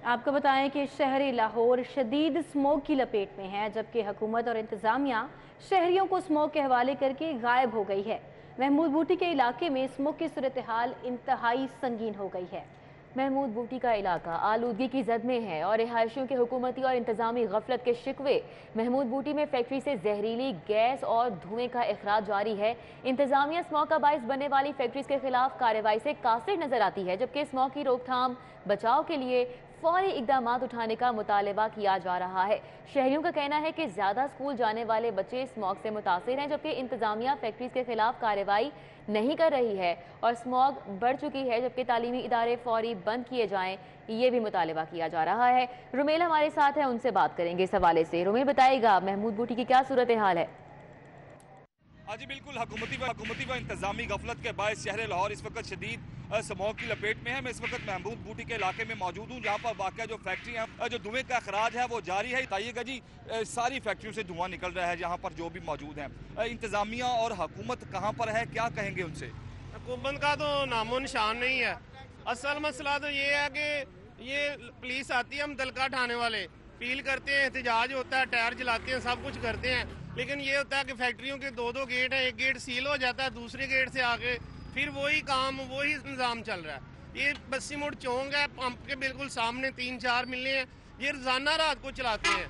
आपको बताएं कि शहरी लाहौर शदीद स्मोक की लपेट में है, जबकि हुकूमत और इंतजामिया शहरियों को स्मोक के हवाले करके गायब हो गई है। महमूद बूटी के इलाके में स्मोक की सूरत हाल इंतहाई संगीन हो गई है। महमूद बूटी का इलाका आलूदगी की जद में है और रिहायशियों के हुकूमती और इंतजामी गफलत के शिकवे। महमूद बूटी में फैक्ट्री से जहरीली गैस और धुएं का अखराज जारी है। इंतजामिया स्मोक का बाइस बनने वाली फैक्ट्रीज के खिलाफ कार्रवाई से कासिर नजर आती है, जबकि स्मोक की रोकथाम बचाव के लिए फौरी इकदाम उठाने का मुतालबा किया जा रहा है। शहरियों का कहना है कि ज्यादा स्कूल जाने वाले बच्चे स्मोक से मुतासिर हैं, जबकि इंतजामिया फैक्ट्रीज के खिलाफ कार्रवाई नहीं कर रही है और स्मॉग बढ़ चुकी है, जबकि तालीमी इदारे फौरी बंद किए जाएं, ये भी मुतालबा किया जा रहा है। रुमेल हमारे साथ है, उनसे बात करेंगे इस हवाले से। रुमेल, बताइएगा महमूद बूटी की क्या सूरत हाल है? हाँ जी बिल्कुल, हुकूमती व इंतजामी गफलत के बायस शहर लाहौर इस वक्त शदीद स्मोक की लपेट में है। मैं इस वक्त महमूद बूटी के इलाके में मौजूद हूँ, जहाँ पर वाक़या जो फैक्ट्री है, जो धुएं का अखराज है वो जारी है। बताइएगा जी, सारी फैक्ट्रियों से धुआं निकल रहा है यहाँ पर जो भी मौजूद हैं। इंतजामिया और हुकूमत कहाँ पर है, क्या कहेंगे उनसे? हुकूमत का तो नामो निशान नहीं है। असल मसला तो ये है कि ये पुलिस आती है, हम दलका ढाने वाले फील करते हैं, एहतजाज होता है, टायर जलाते हैं, सब कुछ करते हैं, लेकिन ये होता है कि फैक्ट्रियों के दो दो गेट हैं, एक गेट सील हो जाता है, दूसरे गेट से आके फिर वही काम वही निज़ाम चल रहा है। ये बस्सी मोड़ चौंक है, पंप के बिल्कुल सामने 3-4 मिलने हैं, ये रोजाना रात को चलाते हैं।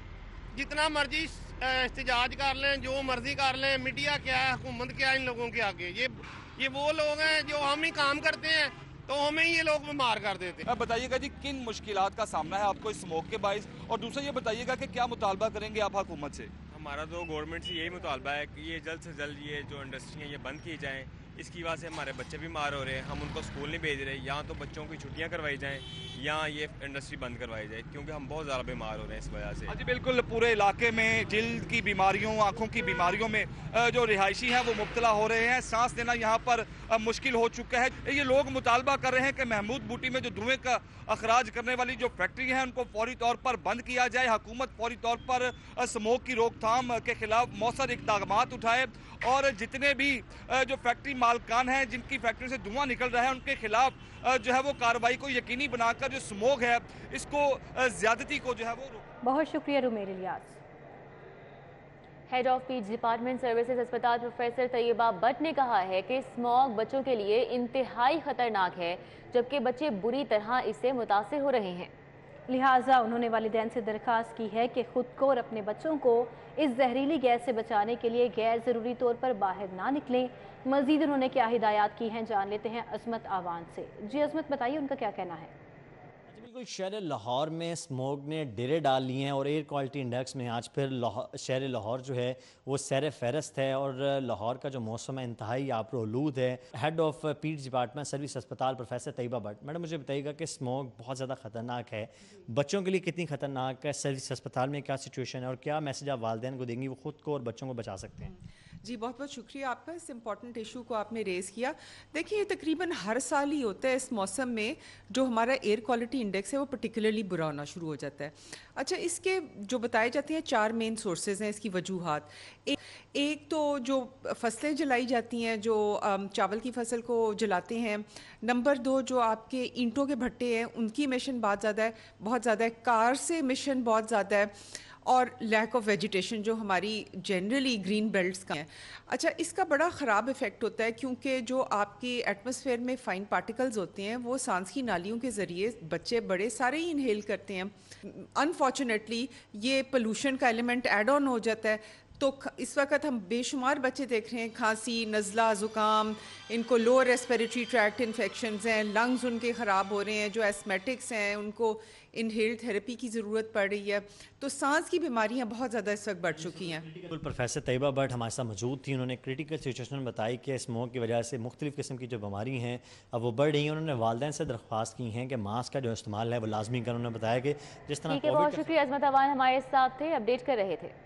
जितना मर्जी एहतजाज कर लें, जो मर्जी कर लें, मीडिया क्या है, हुकूमत क्या है इन लोगों के आगे। ये वो लोग हैं जो हम ही काम करते हैं तो हमें ये लोग बीमार कर देते हैं। अब बताइएगा जी, किन मुश्किलात का सामना है आपको इस स्मोक के बायस, और दूसरा ये बताइएगा कि क्या मुतालबा करेंगे आप हुकूमत से? हमारा तो गवर्नमेंट से यही मुतालबा है कि ये जल्द से जल्द ये जो इंडस्ट्री है ये बंद की जाएँ। इसकी वजह से हमारे बच्चे बीमार हो रहे हैं, हम उनको स्कूल नहीं भेज रहे। यहाँ तो बच्चों की छुट्टियाँ करवाई जाएँ या ये इंडस्ट्री बंद करवाई जाए, क्योंकि हम बहुत ज़्यादा बीमार हो रहे हैं इस वजह से। जी बिल्कुल, पूरे इलाके में जिल्द की बीमारियों, आँखों की बीमारियों में जो रिहायशी हैं वो मुब्तला हो रहे हैं। सांस लेना यहाँ पर मुश्किल हो चुका है। ये लोग मुतालबा कर रहे हैं कि महमूद बूटी में जो धुएं का अखराज करने वाली जो फैक्ट्री है उनको फौरी तौर पर बंद किया जाए। हुकूमत फौरी तौर पर स्मोक की रोकथाम के खिलाफ मौसर इक़दाम उठाए और जितने भी जो फैक्ट्री मालकान हैं जिनकी फैक्ट्री से धुआं निकल रहा है उनके खिलाफ जो है वो कार्रवाई को यकीनी बनाकर जो स्मोक है इसको ज्यादती को जो है वो बहुत शुक्रिया Rumail Ilyas. Head of peach department services अस्पताल प्रोफेसर तैयबा भट्ट ने कहा है कि स्मॉग बच्चों के लिए इंतहाई खतरनाक है, जबकि बच्चे बुरी तरह इससे मुतासिर हो रहे हैं। लिहाजा उन्होंने वालिदैन से दरख्वास्त की है कि खुद को और अपने बच्चों को इस जहरीली गैस से बचाने के लिए गैर ज़रूरी तौर पर बाहर ना निकलें। मज़ीद उन्होंने क्या हिदायत की हैं, जान लेते हैं अजमत आवान से। जी अजमत, बताइए उनका क्या कहना है? बिल्कुल, शहर लाहौर में स्मोक ने डेरे डाल लिए हैं और एयर क्वालिटी इंडेक्स में आज फिर शहर लाहौर जो है वो सैर फहरस्त है और लाहौर का जो मौसम है इंतहाई आबरूलूद है। Head of peach department service अस्पताल प्रोफेसर तैयबा भट्ट, मैडम मुझे बताइएगा कि स्मोक बहुत ज़्यादा ख़तरनाक है, बच्चों के लिए कितनी ख़तरनाक है, सर्विस अस्पताल में क्या सिचुएशन है और क्या मैसेज आप वालिदैन को देंगी वो खुद को और बच्चों को बचा सकते हैं? जी बहुत बहुत शुक्रिया आपका, इस इम्पॉर्टेंट इशू को आपने रेज़ किया। देखिए ये तकरीबन हर साल ही होता है इस मौसम में, जो हमारा एयर क्वालिटी इंडेक्स है वो पर्टिकुलरली बुरा होना शुरू हो जाता है। अच्छा, इसके जो बताए जाते हैं 4 मेन सोर्सेज हैं इसकी वजूहात। एक तो जो फसलें जलाई जाती हैं, जो चावल की फसल को जलाते हैं। नंबर 2, जो आपके ईंटों के भट्टे हैं उनकी इमिशन बहुत ज़्यादा है। कार से इमिशन बहुत ज़्यादा है और लैक ऑफ वेजिटेशन जो हमारी जनरली ग्रीन बेल्ट्स का है। अच्छा, इसका बड़ा ख़राब इफ़ेक्ट होता है क्योंकि जो आपके एटमॉस्फेयर में फ़ाइन पार्टिकल्स होते हैं वो सांस की नालियों के ज़रिए बच्चे बड़े सारे ही इनहेल करते हैं। अनफॉर्चुनेटली ये पोल्यूशन का एलिमेंट ऐड ऑन हो जाता है। तो इस वक्त हम बेशुमार बच्चे देख रहे हैं, खांसी, नज़ला, ज़ुकाम, इनको लोअर रेस्पिरेटरी ट्रैक्ट इन्फेक्शंस हैं, लंग्स उनके ख़राब हो रहे हैं, जो एस्मेटिक्स हैं उनको इनहेल थेरेपी की ज़रूरत पड़ रही है। तो सांस की बीमारियां बहुत ज़्यादा इस वक्त बढ़ चुकी हैं। प्रोफेसर तैयबा भट्ट हमारे साथ मौजूद थी, उन्होंने क्रिटिकल सिचुएशन बताई कि स्मोक की वजह से मुख्तलिफ़ किस्म की जो बीमारी हैं अब वो बढ़ रही हैं। उन्होंने वालिदैन से दरख्वास्त की हैं कि मास्क का जो इस्तेमाल है वो लाजमी कर। उन्होंने बताया कि जिस तरह बहुत शुक्रिया अजमत अवान हमारे साथ थे, अपडेट कर रहे थे।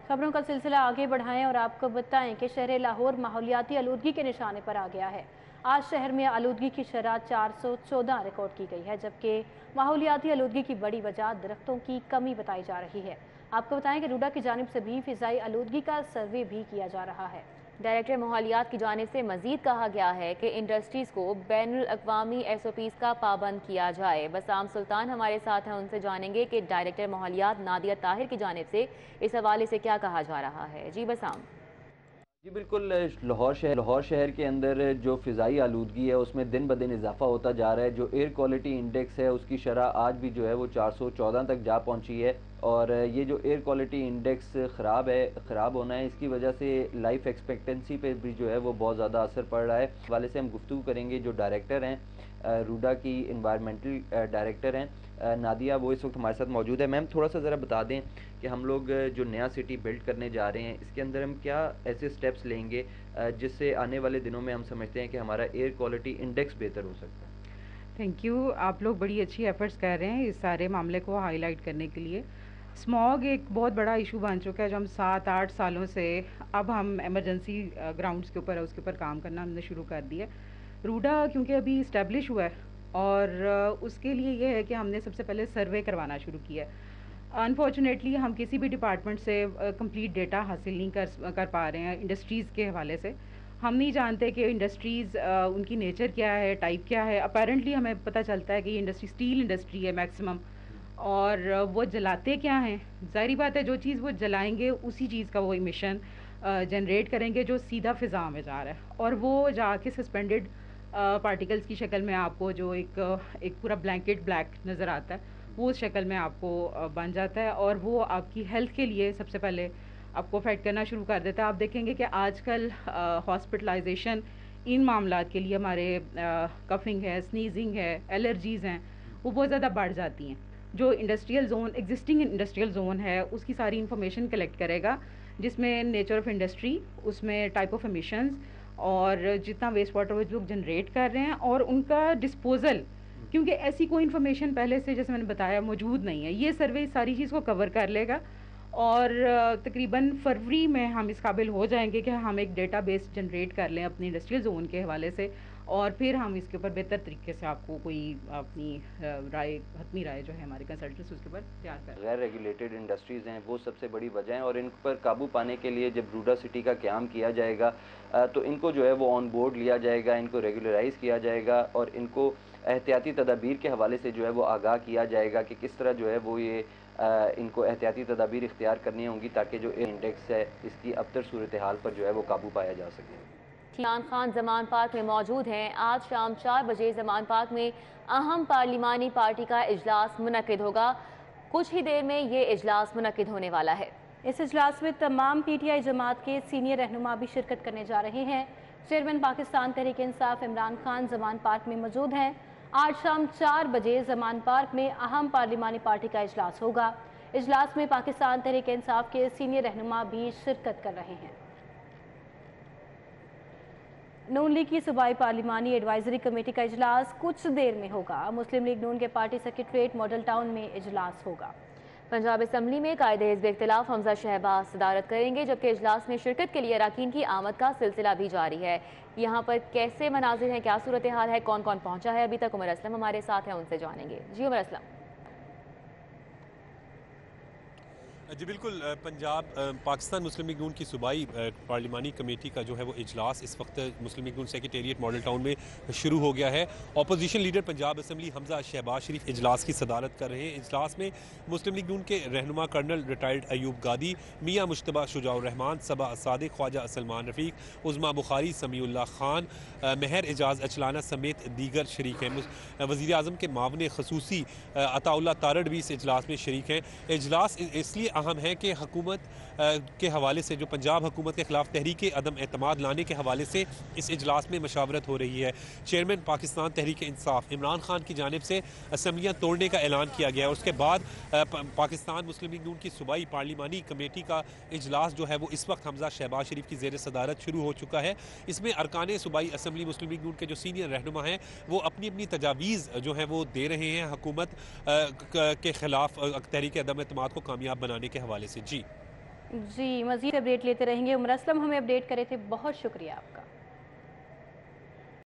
खबरों का सिलसिला आगे बढ़ाएं और आपको बताएं कि शहर लाहौर माहौलियाती आलूदगी के निशाने पर आ गया है। आज शहर में आलूदगी की शरह 414 रिकॉर्ड की गई है, जबकि माहौलियाती आलूदगी की बड़ी वजह दरख्तों की कमी बताई जा रही है। आपको बताएं कि रूडा की जानिब से भी फ़िज़ाई आलूदगी का सर्वे भी किया जा रहा है। डायरेक्टर माहौलियात की जानिब से मजीद कहा गया है कि इंडस्ट्रीज़ को बैनुल अक़वामी SOPs का पाबंद किया जाए। बसाम सुल्तान हमारे साथ हैं, उनसे जानेंगे कि डायरेक्टर माहौलियात नादिया ताहिर की जानिब से इस हवाले से क्या कहा जा रहा है। जी बसाम। जी बिल्कुल, लाहौर शहर के अंदर जो फ़िज़ाई आलूदगी है उसमें दिन ब दिन इजाफा होता जा रहा है। जो एयर क्वालिटी इंडेक्स है उसकी शरह आज भी जो है वो 414 तक जा पहुंची है। और ये जो एयर क्वालिटी इंडेक्स ख़राब होना है, इसकी वजह से लाइफ एक्सपेक्टेंसी पे भी जो है वो बहुत ज़्यादा असर पड़ रहा है। इस वाले से हम गुफ्तगू करेंगे जो डायरेक्टर हैं, रूडा की इन्वायरमेंटल डायरेक्टर हैं नादिया, वो इस वक्त हमारे साथ मौजूद है। मैम थोड़ा सा ज़रा बता दें कि हम लोग जो नया सिटी बिल्ड करने जा रहे हैं इसके अंदर हम क्या ऐसे स्टेप्स लेंगे जिससे आने वाले दिनों में हम समझते हैं कि हमारा एयर क्वालिटी इंडेक्स बेहतर हो सकता है। Thank you. आप लोग बड़ी अच्छी एफर्ट्स कर रहे हैं इस सारे मामले को हाईलाइट करने के लिए। स्मॉग एक बहुत बड़ा इशू बन चुका है जो हम 7-8 सालों से अब हम एमरजेंसी ग्राउंड्स के ऊपर है उसके ऊपर काम करना हमने शुरू कर दिया। रूडा क्योंकि अभी इस्टेब्लिश हुआ है और उसके लिए ये है कि हमने सबसे पहले सर्वे करवाना शुरू किया है। अनफॉर्चुनेटली हम किसी भी डिपार्टमेंट से कंप्लीट डेटा हासिल नहीं कर पा रहे हैं इंडस्ट्रीज़ के हवाले से। हम नहीं जानते कि इंडस्ट्रीज़ उनकी नेचर क्या है, टाइप क्या है। अपेरेंटली हमें पता चलता है कि ये इंडस्ट्री स्टील इंडस्ट्री है मैक्सिमम, और वो जलाते क्या हैं। ज़ाहिर बात है जो चीज़ वो जलाएंगे उसी चीज़ का वो इमिशन जनरेट करेंगे जो सीधा फ़िज़ा में जा रहा है, और वो जाके सस्पेंडेड पार्टिकल्स की शक्ल में आपको जो एक पूरा ब्लैंकेट ब्लैक नज़र आता है वो उस शक्ल में आपको बन जाता है, और वो आपकी हेल्थ के लिए सबसे पहले आपको अफेक्ट करना शुरू कर देता है। आप देखेंगे कि आजकल हॉस्पिटलाइजेशन इन मामलात के लिए हमारे कफिंग है, स्नीजिंग है, एलर्जीज़ हैं, वो बहुत ज़्यादा बढ़ जाती हैं। जो industrial zone existing industrial zone है उसकी सारी इंफॉर्मेशन कलेक्ट करेगा, जिसमें नेचर ऑफ इंडस्ट्री, उसमें टाइप ऑफ एमिशंस और जितना वेस्ट वाटर वो लोग जनरेट कर रहे हैं और उनका डिस्पोजल, क्योंकि ऐसी कोई इन्फॉर्मेशन पहले से जैसे मैंने बताया मौजूद नहीं है। ये सर्वे सारी चीज़ को कवर कर लेगा और तकरीबन फरवरी में हम इस काबिल हो जाएंगे कि हम एक डेटाबेस जनरेट कर लें अपनी इंडस्ट्रियल जोन के हवाले से, और फिर हम इसके ऊपर बेहतर तरीके से आपको कोई अपनी हतमी राय जो है हमारे कंसल्टेंट्स उसके ऊपर तैयार कर। गैर रेगुलेटेड इंडस्ट्रीज़ हैं वो सबसे बड़ी वजह हैं, और इन पर काबू पाने के लिए जब रूडा सिटी का क़याम किया जाएगा तो इनको जो है वो ऑन बोर्ड लिया जाएगा, इनको रेगुलराइज़ किया जाएगा और इनको एहतियाती तदाबीर के हवाले से जो है वो आगाह किया जाएगा कि किस तरह जो है वो ये इनको एहतियाती तदाबीर इख्तियार करनी होंगी ताकि जो इंडेक्स है इसकी अबतर सूरत हाल पर जो है वो काबू पाया जा सके। इमरान खान जमान पार्क में मौजूद हैं। आज शाम 4 बजे जमान पार्क में अहम पार्लिमानी पार्टी का इजलास मुनक्किद होगा। कुछ ही देर में ये इजलास मुनक्किद होने वाला है। इस इजलास में तमाम PTI जमात के सीनियर रहनुमा भी शिरकत करने जा रहे हैं। चेयरमैन पाकिस्तान तहरीक इंसाफ इमरान खान जमान पार्क में मौजूद हैं। आज शाम 4 बजे जमान पार्क में अहम पार्लिमानी पार्टी का इजलास होगा। इजलास में पाकिस्तान तहरीक इंसाफ के सीनियर रहनुमा भी शिरकत कर रहे हैं। नून लीग की सूबाई पार्लिमानी एडवाइजरी कमेटी का इजलास कुछ देर में होगा। मुस्लिम लीग नून के पार्टी सेक्रेटरीट मॉडल टाउन में इजलास होगा। पंजाब असम्बली में कायदे हिज़्ब इख्तिलाफ हमजा शहबाज सदारत करेंगे, जबकि इजलास में शिरकत के लिए अरकान की आमद का सिलसिला भी जारी है। यहाँ पर कैसे मनाजिर हैं, क्या सूरत हाल है, कौन कौन पहुँचा है अभी तक, उमर असलम हमारे साथ हैं, उनसे जानेंगे। जी उमर असलम। जी बिल्कुल, पाकिस्तान मुस्लिम लीग नून की सूबाई पार्लिमानी कमेटी का जो है वो इजलास इस वक्त Muslim league Noon secretariat model town में शुरू हो गया है। Opposition leader Punjab assembly Hamza Shahbaz Sharif इजलास की सदारत कर रहे हैं। इजलास में मुस्लिम लीग नून के रहनुमा कर्नल रिटायर्ड अयूब गादी, मियाँ मुश्तबा शुजाउर रहमान, सबा सादिक, ख्वाजा सलमान रफ़ीक, उज़मा बुखारी, समीउल्लाह खान, महर एजाज अचलाना समेत दीगर शरीक हैं। वज़ीर आज़म के मावन खसूसी अताउल्लाह तारड़ भी इस इजलास में शरीक हैं। इजलास इसलिए अहम है कि हुकूमत के हवाले से जो पंजाब हुकूमत के खिलाफ तहरीक अदम एतमाद लाने के हवाले से इस इजलास में मशावरत हो रही है। चेयरमैन पाकिस्तान तहरीक इंसाफ इमरान खान की जानिब से असम्बलियाँ तोड़ने का ऐलान किया गया है। उसके बाद पाकिस्तान मुस्लिम लीग नून की सूबाई पार्लिमानी कमेटी का इजलास जो है वो इस वक्त हमजा शहबाज शरीफ की ज़ेर सदारत शुरू हो चुका है। इसमें अरकान सूबाई असम्बली मुस्लिम लीग नून के जो सीनियर रहनुमा हैं वो अपनी अपनी तजावीज़ जो है वो दे रहे हैं हुकूमत के खिलाफ तहरीक अदम एतमाद को कामयाब बनाने के हवाले से। जी मज़ीद अपडेट लेते रहेंगे। उमर असलम हमें अपडेट करे थे, बहुत शुक्रिया आपका।